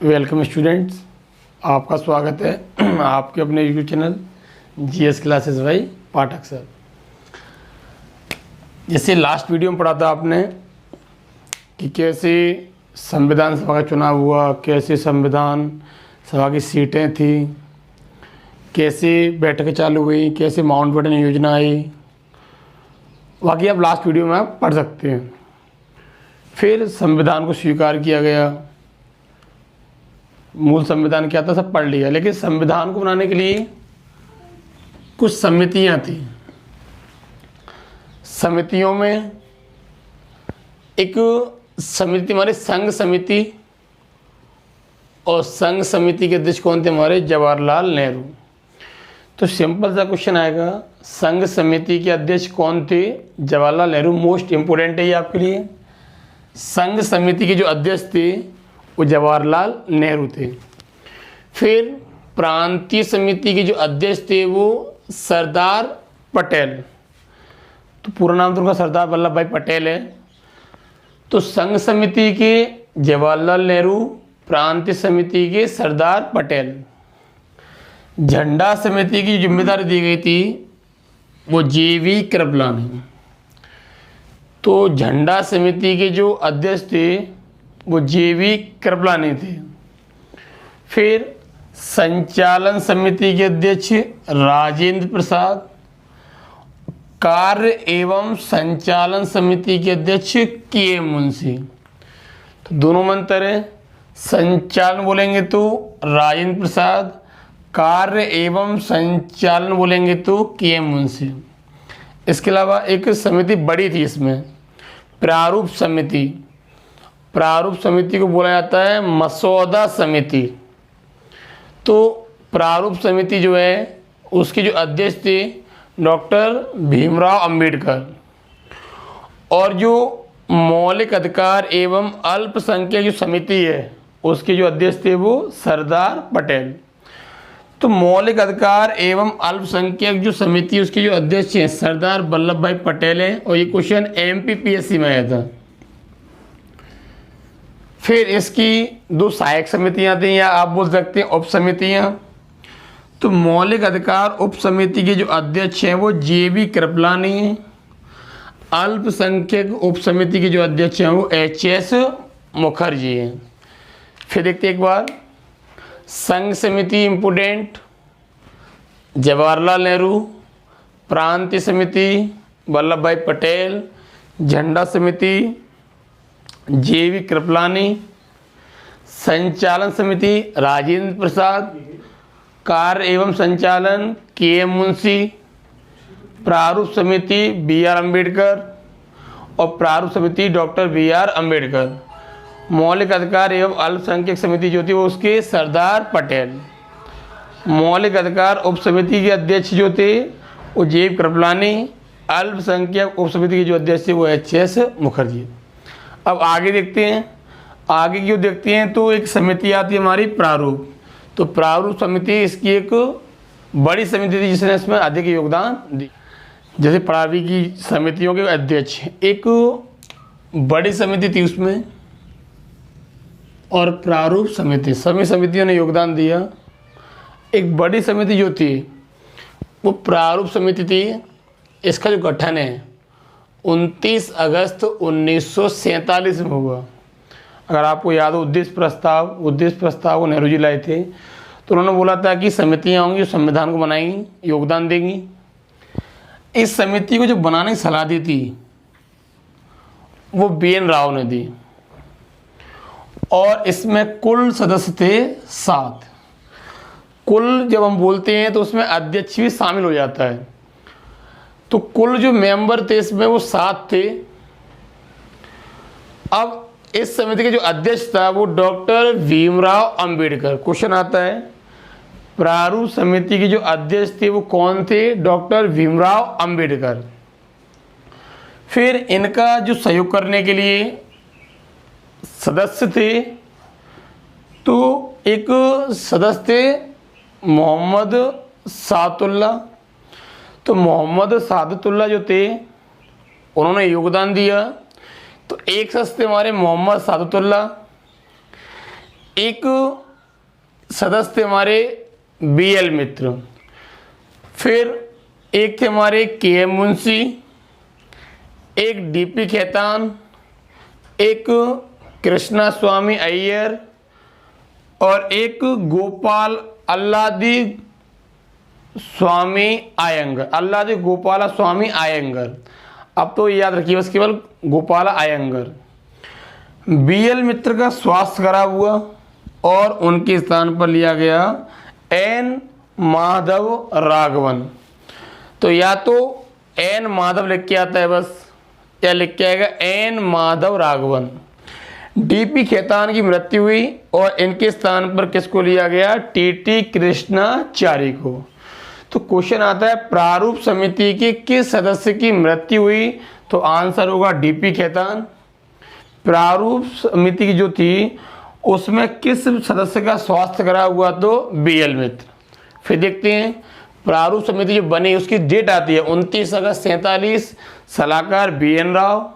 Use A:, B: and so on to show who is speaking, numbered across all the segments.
A: Welcome students, आपका स्वागत है आपके अपने YouTube channel GS classes bye पाठक सर। जैसे लास्ट वीडियो में पढ़ा था आपने कि कैसे संविधान सभा का चुनाव हुआ, कैसे संविधान सभा की सीटें थी, कैसे बैठकें चालू हुई, कैसे माउंटबेटन योजना आई। बाकी आप लास्ट वीडियो में आप पढ़ सकते हैं। फिर संविधान को स्वीकार किया गया, मूल संविधान क्या था सब पढ़ लिया। लेकिन संविधान को बनाने के लिए कुछ समितियां थी। समितियों में एक समिति हमारे संघ समिति, और संघ समिति के अध्यक्ष कौन थे? हमारे जवाहरलाल नेहरू। तो सिंपल सा क्वेश्चन आएगा, संघ समिति के अध्यक्ष कौन थे? जवाहरलाल नेहरू। मोस्ट इंपोर्टेंट है ये आपके लिए। संघ समिति के जो अध्यक्ष थे वो जवाहरलाल नेहरू थे। फिर प्रांतीय समिति के जो अध्यक्ष थे वो सरदार पटेल। तो पूरा नाम तो उनका सरदार वल्लभ भाई पटेल है। तो संघ समिति के जवाहरलाल नेहरू, प्रांतीय समिति के सरदार पटेल। झंडा समिति की जिम्मेदारी दी गई थी वो जेवी कृपलानी। तो झंडा समिति के जो अध्यक्ष थे वो जेवी कृपलानी थे। फिर संचालन समिति के अध्यक्ष राजेंद्र प्रसाद। कार्य एवं संचालन समिति के अध्यक्ष के मुंशी। तो दोनों में अंतर है। संचालन बोलेंगे तो राजेंद्र प्रसाद, कार्य एवं संचालन बोलेंगे तो के मुंशी। इसके अलावा एक समिति बड़ी थी इसमें, प्रारूप समिति। प्रारूप समिति को बोला जाता है मसौदा समिति। तो प्रारूप समिति जो है उसके जो अध्यक्ष थे डॉक्टर भीमराव अंबेडकर। और जो मौलिक अधिकार एवं अल्पसंख्यक जो समिति है उसके जो अध्यक्ष थे वो सरदार पटेल। तो मौलिक अधिकार एवं अल्पसंख्यक जो समिति उसके जो अध्यक्ष हैं सरदार वल्लभ भाई पटेल हैं। और ये क्वेश्चन एमपीपीएससी में आया था। फिर इसकी दो सहायक समितियां थी, या आप बोल सकते हैं उप समितियां। तो मौलिक अधिकार उप समिति के जो अध्यक्ष हैं वो जेवी कृपलानी हैं। अल्पसंख्यक उप समिति के जो अध्यक्ष हैं वो एचएस मुखर्जी हैं। फिर देखते एक बार, संघ समिति इम्पोर्टेंट, जवाहरलाल नेहरू। प्रांतीय समिति वल्लभ भाई पटेल। झंडा समिति जेवी कृपलानी। संचालन समिति राजेंद्र प्रसाद। कार्य एवं संचालन के मुंशी। प्रारूप समिति बी आर अम्बेडकर। और प्रारूप समिति डॉक्टर बी आर अम्बेडकर। मौलिक अधिकार एवं अल्पसंख्यक समिति जो थी वो उसके सरदार पटेल। मौलिक अधिकार उप समिति के अध्यक्ष जो थे वो जेवी कृपलानी। अल्पसंख्यक उप समिति के जो अध्यक्ष थे वो एचएस मुखर्जी। अब आगे देखते हैं, आगे क्यों देखते हैं तो एक समिति आती है हमारी प्रारूप। तो प्रारूप समिति इसकी एक बड़ी समिति थी जिसने इसमें अधिक योगदान दिया। जैसे प्रारूप की समितियों के अध्यक्ष, एक बड़ी समिति थी उसमें और प्रारूप समिति, सभी समितियों ने योगदान दिया। एक बड़ी समिति जो थी वो प्रारूप समिति थी। इसका जो गठन है 29 अगस्त 1947 में हुआ। अगर आपको याद हो उद्देश्य प्रस्ताव को नेहरू जी लाए थे। तो उन्होंने बोला था कि समितियाँ होंगी जो संविधान को बनाएंगी, योगदान देंगी। इस समिति को जो बनाने की सलाह दी थी वो BN राव ने दी। और इसमें कुल सदस्य थे 7। कुल जब हम बोलते हैं तो उसमें अध्यक्ष भी शामिल हो जाता है। तो कुल जो मेंबर थे इसमें वो 7 थे। अब इस समिति के जो अध्यक्ष था वो डॉक्टर भीमराव अंबेडकर। क्वेश्चन आता है प्रारूप समिति के जो अध्यक्ष थे वो कौन थे? डॉक्टर भीमराव अंबेडकर। फिर इनका जो सहयोग करने के लिए सदस्य थे तो एक सदस्य थे मोहम्मद सादतुल्ला। तो मोहम्मद सादतुल्ला जो थे उन्होंने योगदान दिया। तो एक सदस्य थे हमारे मोहम्मद सादतुल्ला। एक सदस्य थे हमारे BL मित्र, फिर एक थे हमारे KM मुंशी, एक DP खेतान, एक कृष्णा स्वामी अय्यर और एक गोपाल अल्लादी स्वामी आयंगर, अल्लादी गोपाला स्वामी आयंगर। अब तो याद रखिए बस केवल गोपाला आयंगर। BL मित्र का स्वास्थ्य खराब हुआ और उनके स्थान पर लिया गया N माधव राघवन। तो या तो N माधव लिख के आता है बस, या लिख के आएगा N माधव राघवन। DP खेतान की मृत्यु हुई और इनके स्थान पर किसको लिया गया? TT कृष्णाचारी को। तो क्वेश्चन आता है प्रारूप समिति के किस सदस्य की मृत्यु हुई? तो आंसर होगा DP खेतान। प्रारूप समिति की जो थी उसमें किस सदस्य का स्वास्थ्य खराब हुआ? तो BL मित्र। फिर देखते हैं प्रारूप समिति जो बनी उसकी डेट आती है 29 अगस्त 47, सलाहकार BN राव,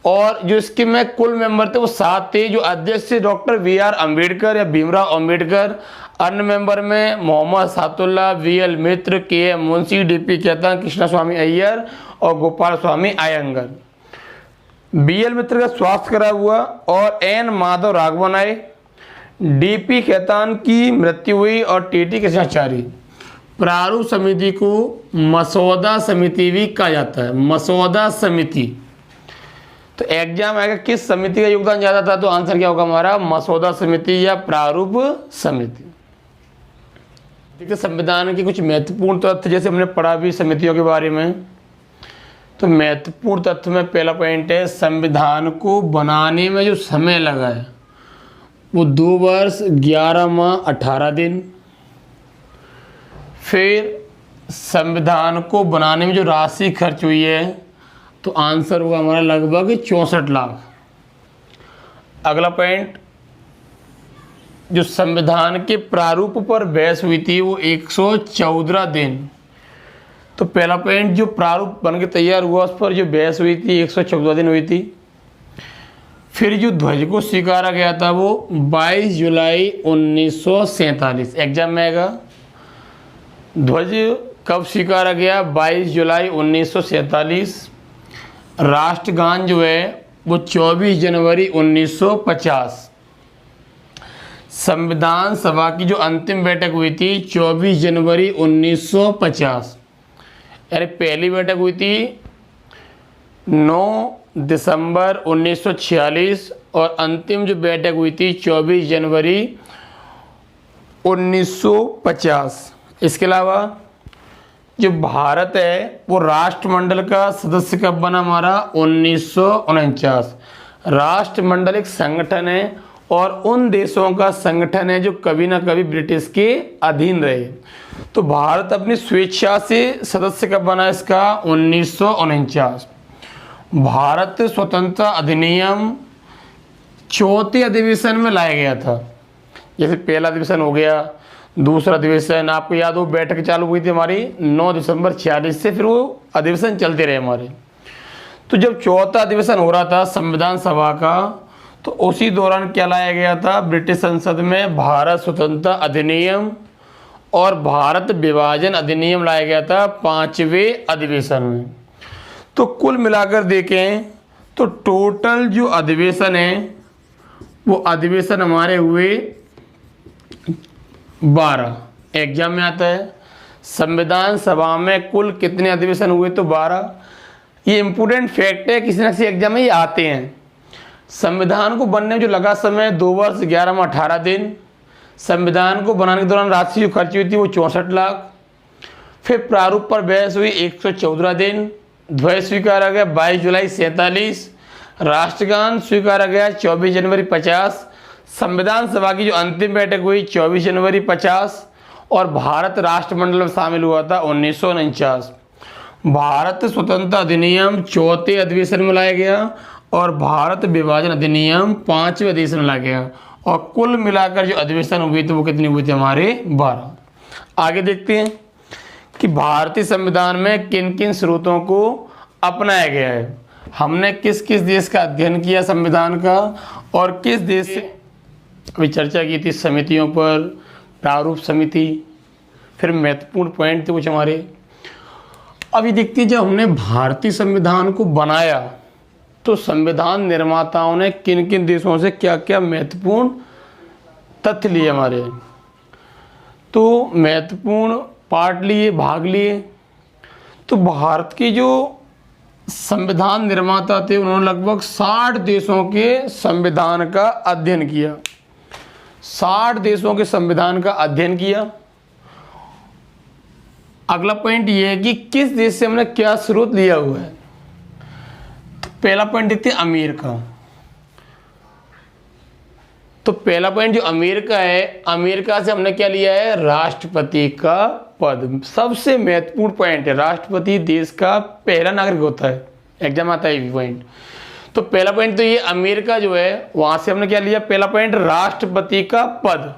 A: और जो इसके में कुल मेंबर थे वो 7 थे। जो अध्यक्ष थे डॉक्टर BR अम्बेडकर या भीमराव अम्बेडकर, अन्य मेंबर में मोहम्मद सातुल्ला, VL मित्र, KM मुंशी, DP खेतान, कृष्णा स्वामी अय्यर और गोपाल स्वामी आयंगर। BL मित्र का स्वास्थ्य खराब हुआ और N माधव राघवन आए। DP खेतान की मृत्यु हुई और TT कृष्णाचारी। प्रारूप समिति को मसौदा समिति भी कहा जाता है, मसौदा समिति। तो एग्जाम आएगा किस समिति का योगदान ज्यादा था? तो आंसर क्या होगा हमारा? मसौदा समिति या प्रारूप समिति। देखिए संविधान के कुछ महत्वपूर्ण तथ्य जैसे हमने पढ़ा भी समितियों के बारे में। तो महत्वपूर्ण तथ्य में पहला पॉइंट है संविधान को बनाने में जो समय लगा है वो 2 वर्ष 11 माह 18 दिन। फिर संविधान को बनाने में जो राशि खर्च हुई है तो आंसर होगा हमारा लगभग 64 लाख। अगला पॉइंट, जो संविधान के प्रारूप पर बहस हुई थी वो 114 दिन। तो पहला पॉइंट, जो प्रारूप बन के तैयार हुआ उस पर जो बहस हुई थी 114 दिन हुई थी। फिर जो ध्वज को स्वीकारा गया था वो 22 जुलाई 1947। एग्जाम में आएगा ध्वज कब स्वीकारा गया? 22 जुलाई 1947। राष्ट्रगान जो है वो 24 जनवरी 1950। संविधान सभा की जो अंतिम बैठक हुई थी 24 जनवरी 1950। यानी पहली बैठक हुई थी 9 दिसंबर 1946 और अंतिम जो बैठक हुई थी 24 जनवरी 1950। इसके अलावा जो भारत है वो राष्ट्रमंडल का सदस्य कब बना हमारा? 1949। राष्ट्रमंडल एक संगठन है और उन देशों का संगठन है जो कभी ना कभी ब्रिटिश के अधीन रहे। तो भारत अपनी स्वेच्छा से सदस्य कब बना इसका? 1949। भारत स्वतंत्रता अधिनियम चौथे अधिवेशन में लाया गया था। जैसे पहला अधिवेशन हो गया, दूसरा अधिवेशन आपको याद हो बैठक चालू हुई थी हमारी 9 दिसंबर 46 से, फिर वो अधिवेशन चलते रहे हमारे। तो जब चौथा अधिवेशन हो रहा था संविधान सभा का तो उसी दौरान क्या लाया गया था? ब्रिटिश संसद में भारत स्वतंत्रता अधिनियम और भारत विभाजन अधिनियम लाया गया था 5वें अधिवेशन में। तो कुल मिलाकर देखें तो टोटल जो अधिवेशन है वो अधिवेशन हमारे हुए 12। एग्जाम में आता है संविधान सभा में कुल कितने अधिवेशन हुए? तो 12। ये इंपॉर्टेंट फैक्ट है, किसी न किसी एग्जाम में ये आते हैं। संविधान को बनने में जो लगा समय 2 वर्ष 11 माह 18 दिन। संविधान को बनाने के दौरान राशि जो खर्च हुई थी वो 64 लाख। फिर प्रारूप पर बहस हुई 114 दिन। ध्वज स्वीकारा गया 22 जुलाई 47। राष्ट्रगान स्वीकारा गया 24 जनवरी 50। संविधान सभा की जो अंतिम बैठक हुई 24 जनवरी 50 और भारत राष्ट्रमंडल में शामिल हुआ था 1949। भारत स्वतंत्रता अधिनियम चौथे अधिवेशन में लाया गया और भारत विभाजन अधिनियम 5वें अधिवेशन में लाया गया और कुल मिलाकर जो अधिवेशन हुए थे वो कितने हुए थे हमारे? 12। आगे देखते हैं कि भारतीय संविधान में किन किन स्रोतों को अपनाया गया है। हमने किस किस देश का अध्ययन किया संविधान का और किस देश से अभी चर्चा की थी समितियों पर, प्रारूप समिति, फिर महत्वपूर्ण पॉइंट थे कुछ हमारे। अभी देखते हैं जब हमने भारतीय संविधान को बनाया तो संविधान निर्माताओं ने किन किन देशों से क्या क्या महत्वपूर्ण तथ्य लिए हमारे, तो महत्वपूर्ण पार्ट लिए, भाग लिए। तो भारत के जो संविधान निर्माता थे उन्होंने लगभग 60 देशों के संविधान का अध्ययन किया, 60 देशों के संविधान का अध्ययन किया। अगला पॉइंट ये है कि किस देश से हमने क्या स्रोत लिया हुआ है। तो पहला पॉइंट देखते हैं अमेरिका। तो पहला पॉइंट जो अमेरिका है, अमेरिका से हमने क्या लिया है, राष्ट्रपति का पद। सबसे महत्वपूर्ण पॉइंट है, राष्ट्रपति देश का पहला नागरिक होता है, एग्जाम आता है ये पॉइंट। तो पहला पॉइंट तो ये अमेरिका जो है वहां से हमने क्या लिया, पहला पॉइंट राष्ट्रपति का पद।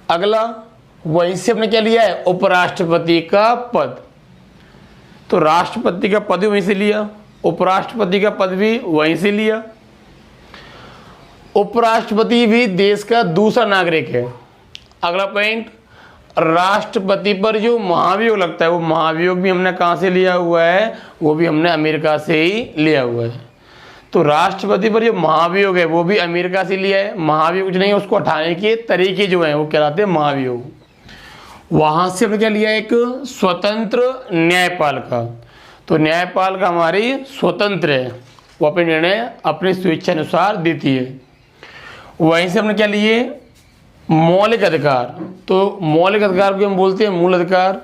A: अगला वहीं से हमने क्या लिया है, उपराष्ट्रपति का पद। तो राष्ट्रपति का पद भी वहीं से लिया, उपराष्ट्रपति का पद भी वहीं से लिया। उपराष्ट्रपति भी देश का दूसरा नागरिक है। अगला पॉइंट, राष्ट्रपति पर जो महाभियोग लगता है वो महाभियोग भी हमने कहाँ से लिया हुआ है, वो भी हमने अमेरिका से ही लिया हुआ है। तो राष्ट्रपति पर जो महाभियोग है वो भी अमेरिका से लिया है। महाभियोग कुछ नहीं है, उसको हटाने के तरीके जो हैं वो कहलाते हैं महाभियोग। वहाँ से हमने क्या लिया, एक स्वतंत्र न्यायपालिका। तो न्यायपालिका हमारी स्वतंत्र है, वो अपने निर्णय अपनी स्वेच्छा अनुसार देती है। वहीं से हमने क्या लिए, मौलिक अधिकार। तो मौलिक अधिकार को हम बोलते हैं मूल अधिकार।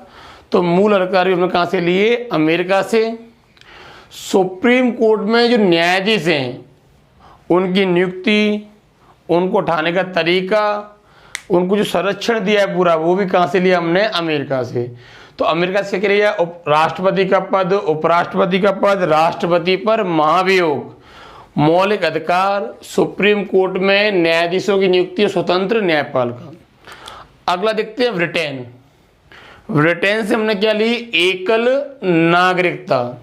A: तो मूल अधिकार भी हमने कहाँ से लिए, अमेरिका से। सुप्रीम कोर्ट में जो न्यायाधीश हैं उनकी नियुक्ति, उनको उठाने का तरीका, उनको जो संरक्षण दिया है पूरा, वो भी कहाँ से लिया हमने, अमेरिका से। तो अमेरिका से क्या लिया, राष्ट्रपति का पद, उपराष्ट्रपति का पद, राष्ट्रपति पर महाभियोग, मौलिक अधिकार, सुप्रीम कोर्ट में न्यायाधीशों की नियुक्ति, स्वतंत्र न्यायपालिका। अगला देखते हैं ब्रिटेन। ब्रिटेन से हमने क्या ली, एकल नागरिकता।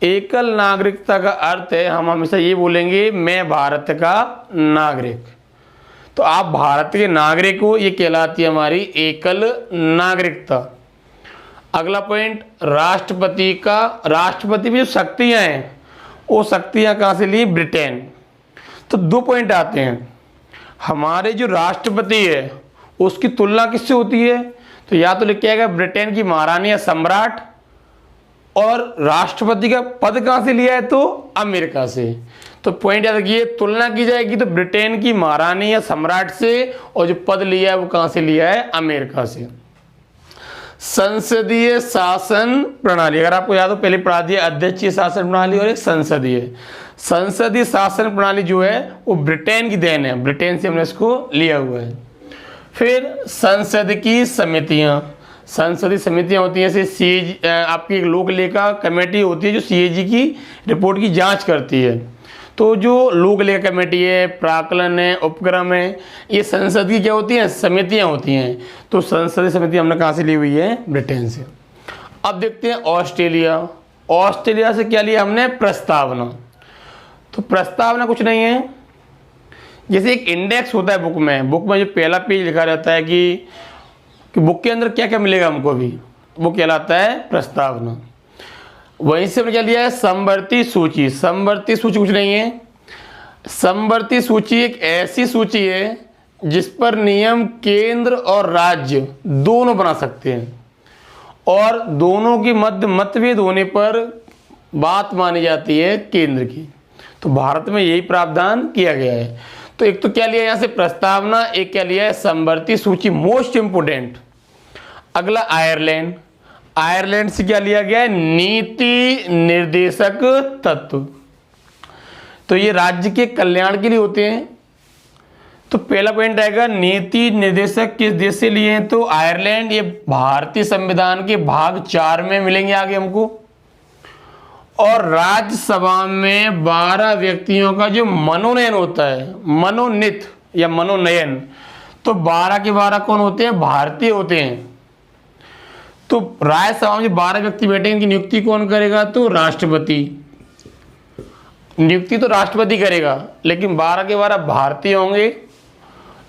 A: एकल नागरिकता का अर्थ है, हम हमेशा ये बोलेंगे मैं भारत का नागरिक। तो आप भारत के नागरिक हो, ये कहलाती है हमारी एकल नागरिकता। अगला पॉइंट, राष्ट्रपति का, राष्ट्रपति में जो शक्तियां हैं वो शक्तियां कहाँ से ली, ब्रिटेन। तो 2 पॉइंट आते हैं, हमारे जो राष्ट्रपति है उसकी तुलना किससे होती है, तो या तो लिखा जाएगा ब्रिटेन की महारानी या सम्राट, और राष्ट्रपति का पद कहाँ से लिया है, तो अमेरिका से। तो पॉइंट याद रखिए, तुलना की जाएगी तो ब्रिटेन की महारानी या सम्राट से, और जो पद लिया है वो कहाँ से लिया है, अमेरिका से। संसदीय शासन प्रणाली, अगर आपको याद हो पहले पढ़ा दिया, अध्यक्षीय शासन प्रणाली और एक संसदीय। संसदीय शासन प्रणाली जो है वो ब्रिटेन की देन है, ब्रिटेन से हमने इसको लिया हुआ है। फिर संसद की समितियां, संसदीय समितियां होती हैं, जैसे सीएजी, आपकी एक लोक लेखा कमेटी होती है जो सीएजी की रिपोर्ट की जांच करती है। तो जो लोक लेखा कमेटी है, प्राक्कलन है, उपक्रम है, ये संसद की क्या होती हैं, समितियां होती हैं। तो संसदीय समिति हमने कहाँ से ली हुई है, ब्रिटेन से। अब देखते हैं ऑस्ट्रेलिया। ऑस्ट्रेलिया से क्या लिया हमने, प्रस्तावना। तो प्रस्तावना कुछ नहीं है, जैसे एक इंडेक्स होता है बुक में, बुक में जो पहला पेज लिखा रहता है कि बुक के अंदर क्या क्या मिलेगा हमको भी, वो कहलाता है प्रस्तावना। वहीं से हमने क्या लिया है, समवर्ती सूची। समवर्ती सूची कुछ नहीं है, समवर्ती सूची एक ऐसी सूची है जिस पर नियम केंद्र और राज्य दोनों बना सकते हैं, और दोनों की मध्य मतभेद होने पर बात मानी जाती है केंद्र की। तो भारत में यही प्रावधान किया गया है। तो एक तो क्या लिया यहाँ से, प्रस्तावना, एक क्या लिया है, समवर्ती सूची, मोस्ट इंपोर्टेंट। अगला आयरलैंड। आयरलैंड से क्या लिया गया है, नीति निर्देशक तत्व। तो ये राज्य के कल्याण के लिए होते हैं। तो पहला पॉइंट आएगा, नीति निर्देशक किस देश से लिए हैं, तो आयरलैंड। ये भारतीय संविधान के भाग 4 में मिलेंगे आगे हमको। और राज्यसभा में 12 व्यक्तियों का जो मनोनयन होता है, मनोनीत या मनोनयन, तो 12 के 12 कौन होते हैं, भारतीय होते हैं। तो राज्यसभा में जो 12 व्यक्ति बैठेंगे इनकी नियुक्ति कौन करेगा, तो राष्ट्रपति। नियुक्ति तो राष्ट्रपति करेगा, लेकिन 12 के 12 भारतीय होंगे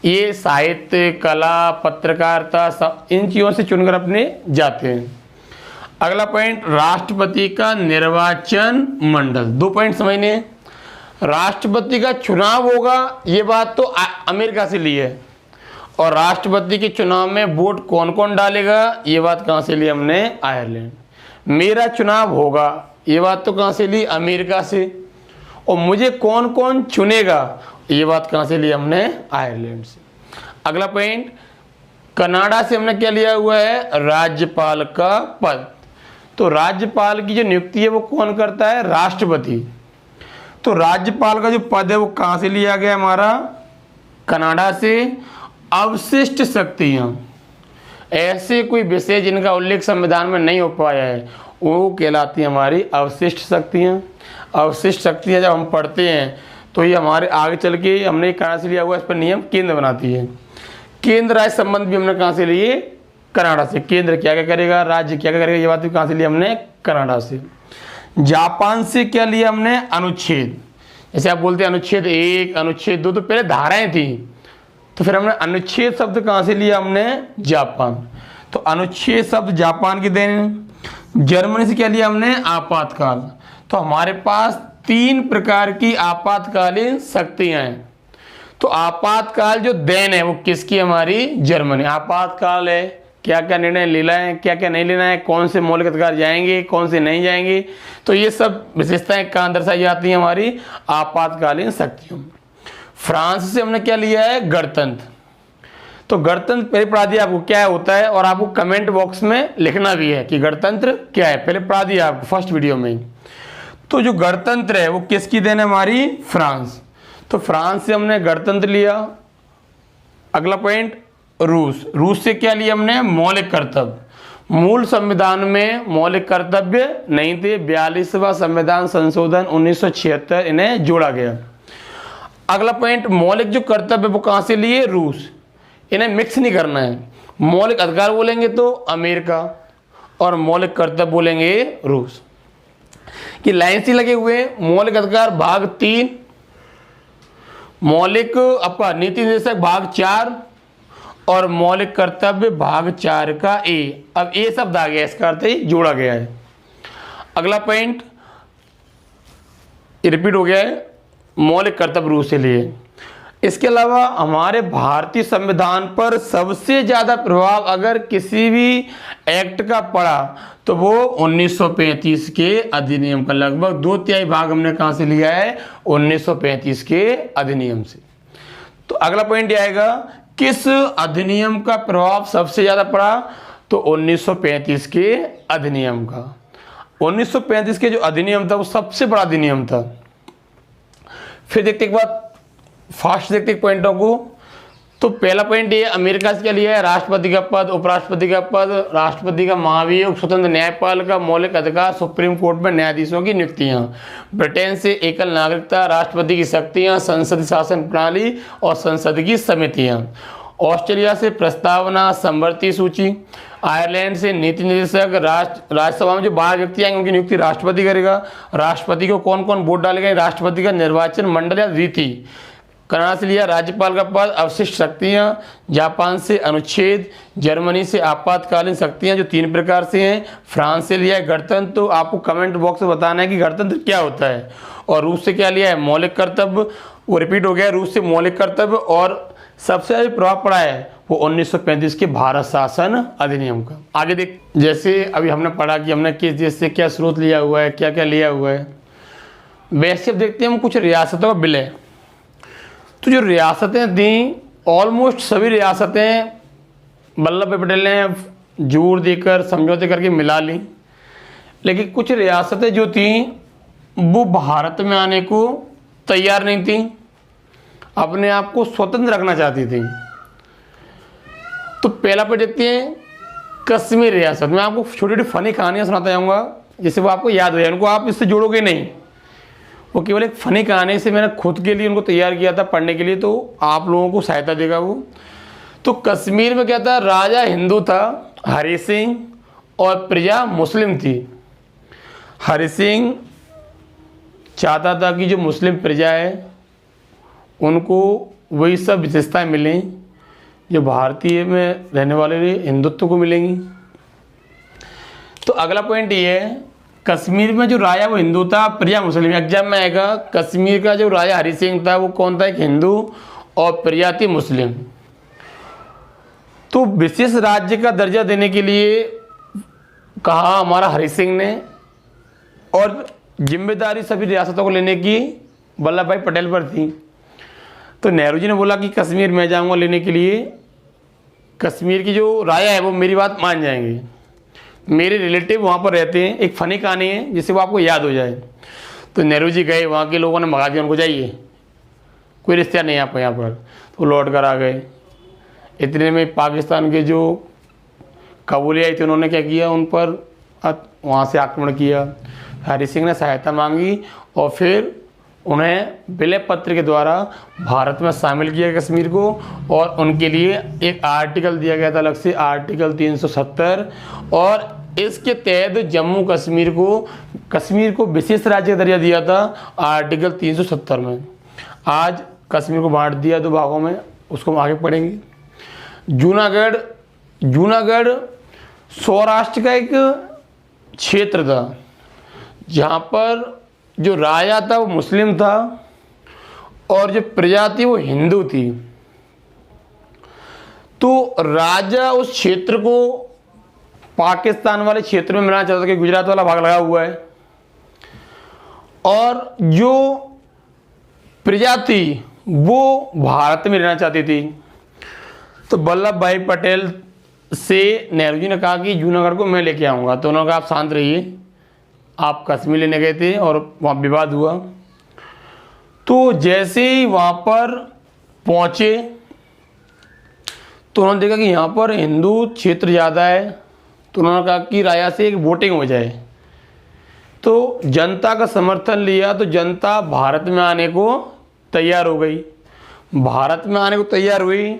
A: ये साहित्य, कला, पत्रकारिता सब इन चीज़ों से चुनकर अपने जाते हैं। अगला पॉइंट, राष्ट्रपति का निर्वाचन मंडल। 2 पॉइंट समझने। राष्ट्रपति का चुनाव होगा, ये बात तो अमेरिका से ली है, और राष्ट्रपति के चुनाव में वोट कौन कौन डालेगा, ये बात कहाँ से ली हमने, आयरलैंड। मेरा चुनाव होगा, ये बात तो कहाँ से ली, अमेरिका से, और मुझे कौन कौन चुनेगा, ये बात कहाँ से ली हमने, आयरलैंड से। अगला पॉइंट, कनाडा से हमने क्या लिया हुआ है, राज्यपाल का पद। तो राज्यपाल की जो नियुक्ति है वो कौन करता है, राष्ट्रपति। तो राज्यपाल का जो पद है वो कहाँ से लिया गया हमारा, कनाडा से। अवशिष्ट शक्तियाँ, ऐसे कोई विषय जिनका उल्लेख संविधान में नहीं हो पाया है वो कहलाती है हमारी अवशिष्ट शक्तियाँ। अवशिष्ट शक्तियाँ जब हम पढ़ते हैं तो ये हमारे आगे चल के हमने कहाँ से लिया हुआ, इस पर नियम केंद्र बनाती है। केंद्र राज्य संबंध भी हमने कहाँ से लिए, कनाडा से। केंद्र क्या क्या करेगा, राज्य क्या क्या करेगा, ये बात भी कहाँ से लिया हमने, कनाडा से। जापान से क्या लिया हमने, अनुच्छेद। जैसे आप बोलते हैं अनुच्छेद 1, अनुच्छेद 2, तो पहले धाराएं थी, तो फिर हमने अनुच्छेद शब्द कहाँ से लिया हमने, जापान। तो अनुच्छेद शब्द जापान की देन। जर्मनी से क्या लिया हमने, आपातकाल। तो हमारे पास 3 प्रकार की आपातकालीन शक्तियां हैं। तो आपातकाल जो देन है वो किसकी, हमारी जर्मनी। आपातकाल है, क्या क्या निर्णय लेना है, क्या क्या नहीं लेना है, कौन से मौलिक अधिकार जाएंगे, कौन से नहीं जाएंगे, तो ये सब विशेषताएं कहाँ दर्शाई जाती हैं, हमारी आपातकालीन शक्तियों। फ्रांस से हमने क्या लिया है, गणतंत्र। तो गणतंत्र पहले पढ़ा दिया आपको क्या होता है, और आपको कमेंट बॉक्स में लिखना भी है कि गणतंत्र क्या है, पहले पढ़ा दिया आपको फर्स्ट वीडियो में। तो जो गणतंत्र है वो किसकी देन है, हमारी फ्रांस। तो फ्रांस से हमने गणतंत्र लिया। अगला पॉइंट, रूस। रूस से क्या लिया हमने, मौलिक कर्तव्य। मूल संविधान में मौलिक कर्तव्य नहीं थे, 42वां संविधान संशोधन 1976 इन्हें जोड़ा गया। अगला पॉइंट, मौलिक जो कर्तव्य वो कहाँ से लिए, रूस। इन्हें मिक्स नहीं करना है, मौलिक अधिकार बोलेंगे तो अमेरिका और मौलिक कर्तव्य बोलेंगे रूस। कि लाइन से लगे हुए, मौलिक अधिकार भाग 3, मौलिक आपका नीति निर्देशक भाग 4 और मौलिक कर्तव्य भाग 4 का ए। अब ए शब्द आ गया, इसका अर्थ जोड़ा गया है। अगला पॉइंट रिपीट हो गया है, मौलिक कर्तव्य रूस से लिए। इसके अलावा हमारे भारतीय संविधान पर सबसे ज़्यादा प्रभाव अगर किसी भी एक्ट का पड़ा तो वो 1935 के अधिनियम का, लगभग 2/3 भाग हमने कहाँ से लिया है, 1935 के अधिनियम से। तो अगला पॉइंट ये आएगा, किस अधिनियम का प्रभाव सबसे ज़्यादा पड़ा, तो 1935 के अधिनियम का। 1935 के जो अधिनियम था वो सबसे बड़ा अधिनियम था। फिर देखते एक बात, फास्ट देखते पॉइंटों को। तो पहला पॉइंट ये, अमेरिका से क्या लिया है, राष्ट्रपति का पद, उपराष्ट्रपति का पद, राष्ट्रपति का महाभियोग, स्वतंत्र न्यायपाल का मौलिक अधिकार, सुप्रीम कोर्ट में न्यायाधीशों की नियुक्तियां। ब्रिटेन से एकल नागरिकता, राष्ट्रपति की शक्तियां, संसदीय शासन प्रणाली और संसद की समितियां। ऑस्ट्रेलिया से प्रस्तावना संवर्ती सूची। आयरलैंड से नीति निर्देशक, राज्यसभा में जो 12 व्यक्ति आएंगे उनकी नियुक्ति राष्ट्रपति करेगा। राष्ट्रपति को कौन कौन वोट डालेगा, राष्ट्रपति का निर्वाचन मंडल या रीति। कनाडा से लिया राज्यपाल का पद, अवशिष्ट शक्तियां। जापान से अनुच्छेद, जर्मनी से आपातकालीन शक्तियां जो 3 प्रकार से हैं। फ्रांस से लिया है गणतंत्र, तो आपको कमेंट बॉक्स में बताना है कि गणतंत्र क्या होता है। और रूस से क्या लिया है, मौलिक कर्तव्य, वो रिपीट हो गया, रूस से मौलिक कर्तव्य। और सबसे ज्यादा प्रभाव पड़ा है वो 1935 के भारत शासन अधिनियम का। आगे देख, जैसे अभी हमने पढ़ा कि हमने किस देश से क्या स्रोत लिया हुआ है, क्या क्या लिया हुआ है। वैसे अब देखते हैं हम कुछ रियासतों का विलय। तो जो रियासतें थीं, ऑलमोस्ट सभी रियासतें वल्लभ भाई पटेल ने जोर देकर समझौते करके मिला ली, लेकिन कुछ रियासतें जो थीं वो भारत में आने को तैयार नहीं थीं, अपने आप को स्वतंत्र रखना चाहती थी। तो पहला पे देखते हैं कश्मीर रियासत। मैं आपको छोटी छोटी फनी कहानियाँ सुनाता जाऊँगा जिससे वो आपको याद हो जाए, उनको आप इससे जोड़ोगे नहीं, वो केवल एक फनी कहानी से मैंने खुद के लिए उनको तैयार किया था पढ़ने के लिए, तो आप लोगों को सहायता देगा वो। तो कश्मीर में क्या था, राजा हिंदू था हरि सिंह और प्रजा मुस्लिम थी। हरि सिंह चाहता था कि जो मुस्लिम प्रजा है उनको वही सब विशेषताएं मिलें जो भारतीय में रहने वाले हिंदुत्व को मिलेंगी। तो अगला पॉइंट ये है, कश्मीर में जो राजा वो हिंदू था, प्रजा मुस्लिम। एग्जाम में आएगा, कश्मीर का जो राजा हरि सिंह था वो कौन था, एक हिंदू और प्रजा थी मुस्लिम। तो विशेष राज्य का दर्जा देने के लिए कहा हमारा हरि सिंह ने, और जिम्मेदारी सभी रियासतों को लेने की वल्लभ भाई पटेल पर थी। तो नेहरू जी ने बोला कि कश्मीर मैं जाऊंगा लेने के लिए, कश्मीर की जो राजा है वो मेरी बात मान जाएंगे, मेरे रिलेटिव वहाँ पर रहते हैं। एक फ़नी कहानी है जिससे वो आपको याद हो जाए। तो नेहरू जी गए, वहाँ के लोगों ने भगा दिया उनको, जाइए कोई रिश्ता नहीं आपको यहाँ पर। तो लौट कर आ गए। इतने में पाकिस्तान के जो कबूले आए थे उन्होंने क्या किया, उन पर वहाँ से आक्रमण किया। हरि सिंह ने सहायता मांगी और फिर उन्हें विलय पत्र के द्वारा भारत में शामिल किया कश्मीर को, और उनके लिए एक आर्टिकल दिया गया था अलग से, आर्टिकल 370, और इसके तहत जम्मू कश्मीर को विशेष राज्य का दर्जा दिया था आर्टिकल 370 में। आज कश्मीर को बांट दिया 2 भागों में, उसको हम आगे पढ़ेंगे। जूनागढ़ सौराष्ट्र का एक क्षेत्र था जहाँ पर जो राजा था वो मुस्लिम था और जो प्रजा थी वो हिंदू थी। तो राजा उस क्षेत्र को पाकिस्तान वाले क्षेत्र में मिलाना चाहता था कि गुजरात वाला भाग लगा हुआ है, और जो प्रजा थी वो भारत में रहना चाहती थी। तो वल्लभ भाई पटेल से नेहरू जी ने कहा कि जूनागढ़ को मैं लेके आऊँगा। तो उन्होंने कहा आप शांत रहिए, आप कश्मीर लेने गए थे और वहाँ विवाद हुआ। तो जैसे ही वहाँ पर पहुँचे तो उन्होंने देखा कि यहाँ पर हिंदू क्षेत्र ज़्यादा है। तो उन्होंने कहा कि राजा से एक वोटिंग हो जाए। तो जनता का समर्थन लिया, तो जनता भारत में आने को तैयार हो गई। भारत में आने को तैयार हुई।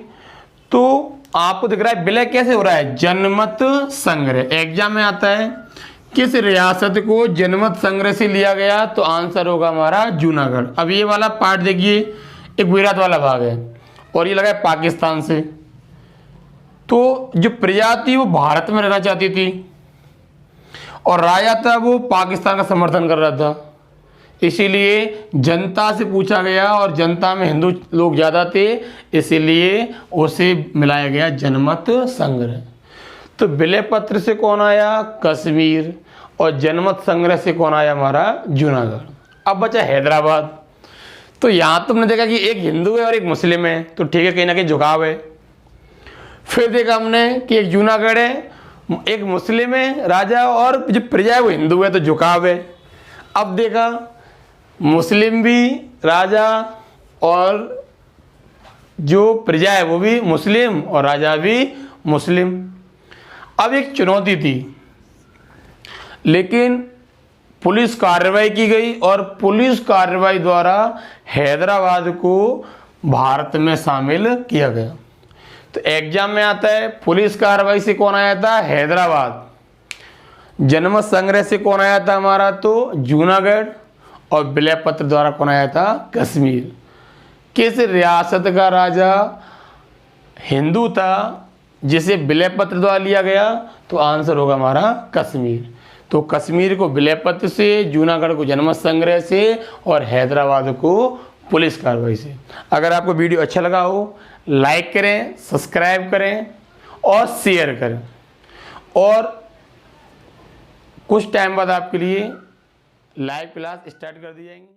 A: तो आपको दिख रहा है विलय कैसे हो रहा है, जनमत संग्रह। एग्जाम में आता है किस रियासत को जनमत संग्रह से लिया गया, तो आंसर होगा हमारा जूनागढ़। अब ये वाला पार्ट देखिए, एक गुजरात वाला भाग है और ये लगा है पाकिस्तान से। तो जो प्रजा थी वो भारत में रहना चाहती थी और राजा था वो पाकिस्तान का समर्थन कर रहा था। इसीलिए जनता से पूछा गया और जनता में हिंदू लोग ज़्यादा थे, इसीलिए उसे मिलाया गया जनमत संग्रह। तो विलय पत्र से कौन आया, कश्मीर, और जनमत संग्रह से कौन आया, हमारा जूनागढ़। अब बचा हैदराबाद। तो यहाँ तुमने देखा कि एक हिंदू है और एक मुस्लिम है, तो ठीक है, कहीं ना कहीं झुकाव है। फिर देखा हमने कि एक जूनागढ़ है, एक मुस्लिम है राजा, और जो प्रजा है वो हिंदू है, तो झुकाव है। अब देखा मुस्लिम भी राजा और जो प्रजा है वो भी मुस्लिम और राजा भी मुस्लिम। अब एक चुनौती थी, लेकिन पुलिस कार्रवाई की गई और पुलिस कार्रवाई द्वारा हैदराबाद को भारत में शामिल किया गया। तो एग्जाम में आता है पुलिस कार्रवाई से कौन आया था, हैदराबाद। जनमत संग्रह से कौन आया था हमारा, तो जूनागढ़। और विलय पत्र द्वारा कौन आया था, कश्मीर। किस रियासत का राजा हिंदू था जिसे विलय पत्र द्वारा लिया गया, तो आंसर होगा हमारा कश्मीर। तो कश्मीर को विलय पत्र से, जूनागढ़ को जनमत संग्रह से, और हैदराबाद को पुलिस कार्रवाई से। अगर आपको वीडियो अच्छा लगा हो, लाइक करें, सब्सक्राइब करें और शेयर करें। और कुछ टाइम बाद आपके लिए लाइव क्लास स्टार्ट कर दी जाएंगी।